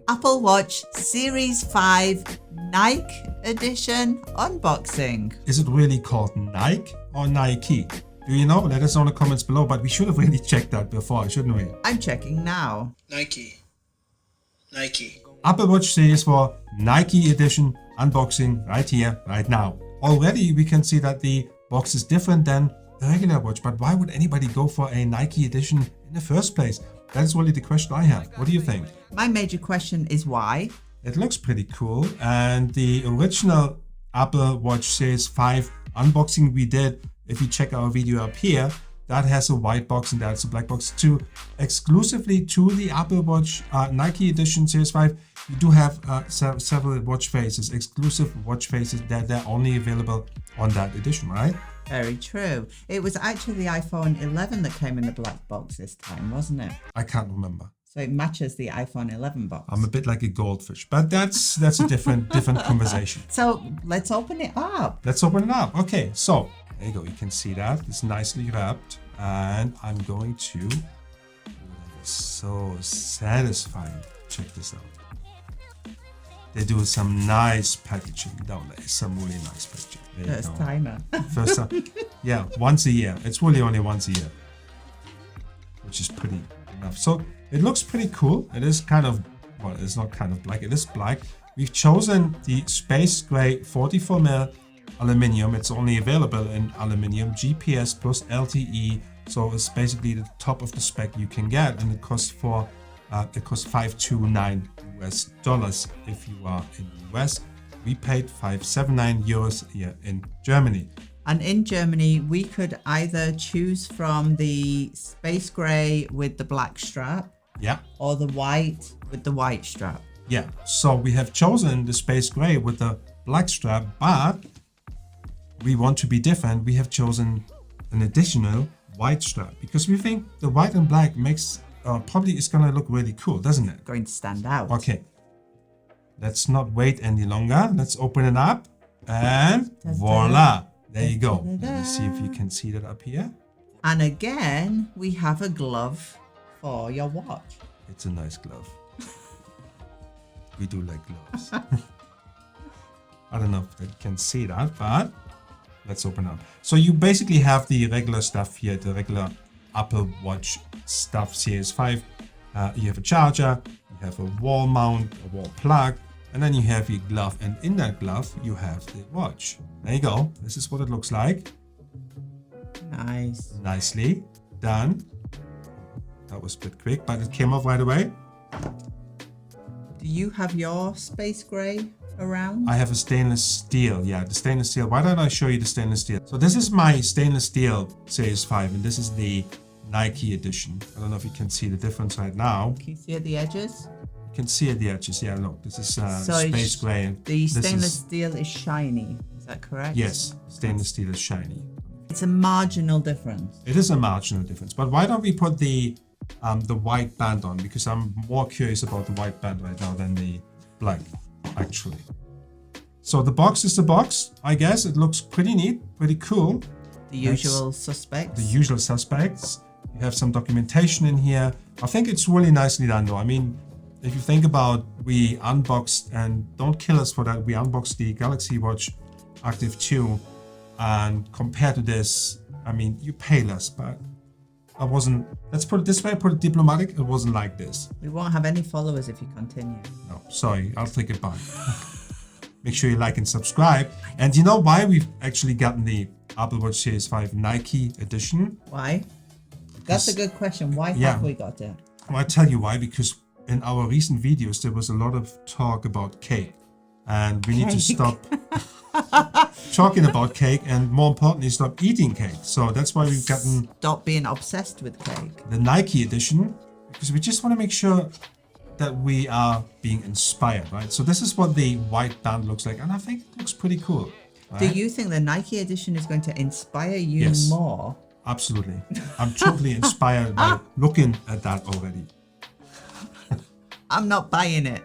Apple Watch Series 5 Nike Edition unboxing. Is it really called Nike or Nike? Do you know? Let us know in the comments below, but we should have really checked that before, shouldn't we? I'm checking now. Nike. Apple Watch Series 4 Nike Edition unboxing right here, right now. Already we can see that the box is different than the regular watch, but why would anybody go for a Nike edition in the first place? That's really the question I have. What do you think? My major question is why? It looks pretty cool, and the original Apple Watch Series 5 unboxing we did, if you check our video up here, that has a white box and that's a black box too. Exclusively to the Apple Watch Nike Edition Series 5, you do have several watch faces, exclusive watch faces that they're only available on that edition, right? Very true. It was actually the iPhone 11 that came in the black box this time, wasn't it? I can't remember. So it matches the iPhone 11 box. I'm a bit like a goldfish, but that's a different conversation. So let's open it up. Let's open it up. Okay, so there you go. You can see that it's nicely wrapped, and I'm going to. It's so satisfying. Check this out. They do some nice packaging down there. Some really nice packaging. There First timer. First time. Yeah, once a year. It's really only once a year, which is pretty enough. So it looks pretty cool. It is kind of, well, it's not kind of black. It is black. We've chosen the space gray 44mm aluminium. It's only available in aluminium, GPS plus LTE. So it's basically the top of the spec you can get, and it costs $529 US if you are in the US. We paid €579 here in Germany. And in Germany, we could either choose from the space gray with the black strap, Yeah. or the white with the white strap. Yeah. So we have chosen the space gray with the black strap, but we want to be different. We have chosen an additional white strap because we think the white and black makes probably is gonna look really cool, doesn't it? Going to stand out. Okay. Let's not wait any longer. Let's open it up, and voila! There you go. Let me see if you can see that up here. And again, we have a glove for your watch. It's a nice glove. We do like gloves. I don't know if you can see that, but let's open up. So you basically have the regular stuff here, the regular Apple Watch stuff, Series 5. You have a charger, you have a wall mount, a wall plug, and then you have your glove. And in that glove, you have the watch. There you go. This is what it looks like. Nice. Nicely done. That was a bit quick, but it came off right away. Do you have your space gray around? I have a stainless steel. Yeah, the stainless steel. Why don't I show you the stainless steel? So this is my stainless steel Series 5, and this is the Nike edition. I don't know if you can see the difference right now. Can you see at the edges? You can see at the edges. Yeah, look, this is space gray. The stainless steel is shiny. Is that correct? Yes, stainless steel is shiny. It's a marginal difference. It is a marginal difference, but why don't we put the white band on? Because I'm more curious about the white band right now than the black, actually. So the box is the box, I guess. It looks pretty neat, pretty cool. The usual suspects. The usual suspects. You have some documentation in here. I think it's really nicely done though. I mean, if you think about, we unboxed, and don't kill us for that, we unboxed the Galaxy Watch Active 2, and compared to this, I mean, you pay less, but I wasn't, let's put it this way, put it diplomatic, it wasn't like this. We won't have any followers if you continue. No, sorry, I'll take it back. Make sure you like and subscribe. And you know why we've actually gotten the Apple Watch Series 5 Nike edition? Why? That's a good question. Why have we got it? Well, I'll tell you why, because in our recent videos, there was a lot of talk about cake. And we need to stop talking about cake, and more importantly, stop eating cake. So that's why we've gotten... Stop being obsessed with cake. The Nike edition, because we just want to make sure that we are being inspired, right? So this is what the white band looks like, and I think it looks pretty cool. Right? Do you think the Nike edition is going to inspire you more? Absolutely. I'm totally inspired by looking at that already. I'm not buying it.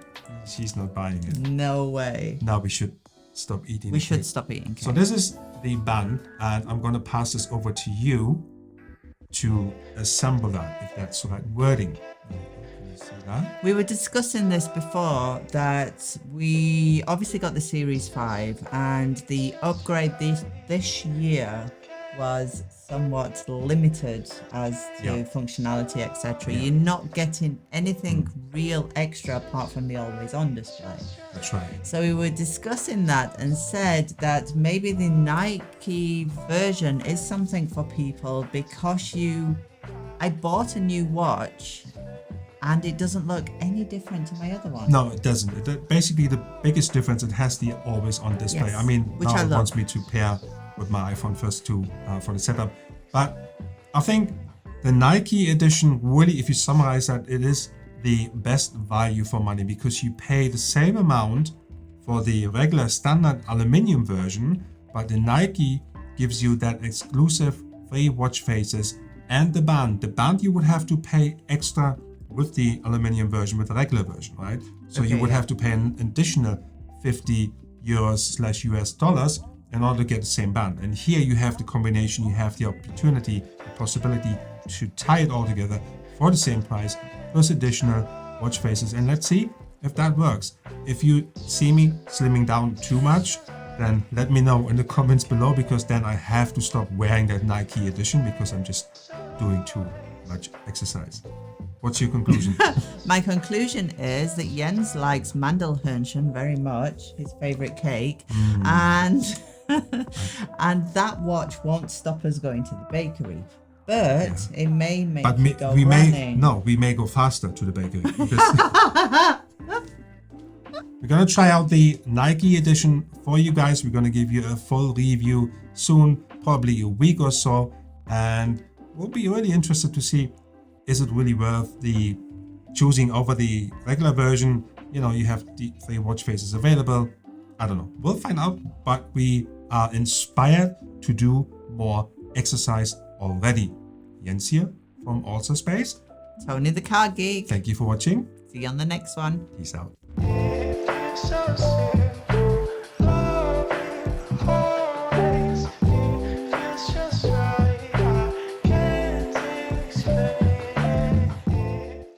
She's not buying it. No way. Now we should stop eating. We should stop eating cake. So this is the band, and I'm going to pass this over to you to assemble that, if that's the right wording. Can you see that. We were discussing this before that we obviously got the Series 5 and the upgrade this year was somewhat limited as to functionality, etc. You're not getting anything real extra apart from the always on display. That's right. So we were discussing that and said that maybe the Nike version is something for people because I bought a new watch and it doesn't look any different to my other one. No, it doesn't. Basically, the biggest difference, it has the always on display. Yes, I mean, which now I it love. wants me to pair with my iPhone first 2 for the setup. But I think the Nike edition really, if you summarize that, it is the best value for money because you pay the same amount for the regular standard aluminium version, but the Nike gives you that exclusive 3 watch faces and the band. The band you would have to pay extra with the aluminium version, with the regular version, right? So you would have to pay an additional 50 euros/US dollars in order to get the same band. And here you have the combination, you have the opportunity, the possibility to tie it all together for the same price, plus additional watch faces. And let's see if that works. If you see me slimming down too much, then let me know in the comments below, because then I have to stop wearing that Nike edition because I'm just doing too much exercise. What's your conclusion? My conclusion is that Jens likes Mandelhörnchen very much, his favorite cake, and and that watch won't stop us going to the bakery. But it may make you go running. We may go faster to the bakery. Because we're gonna try out the Nike edition for you guys. We're gonna give you a full review soon, probably a week or so, and we'll be really interested to see, is it really worth the choosing over the regular version? You know, you have the 3 watch faces available. I don't know. We'll find out, but we are inspired to do more exercise already. Jens here from Also Space. Tony the Car Geek. Thank you for watching. See you on the next one. Peace out. So serious.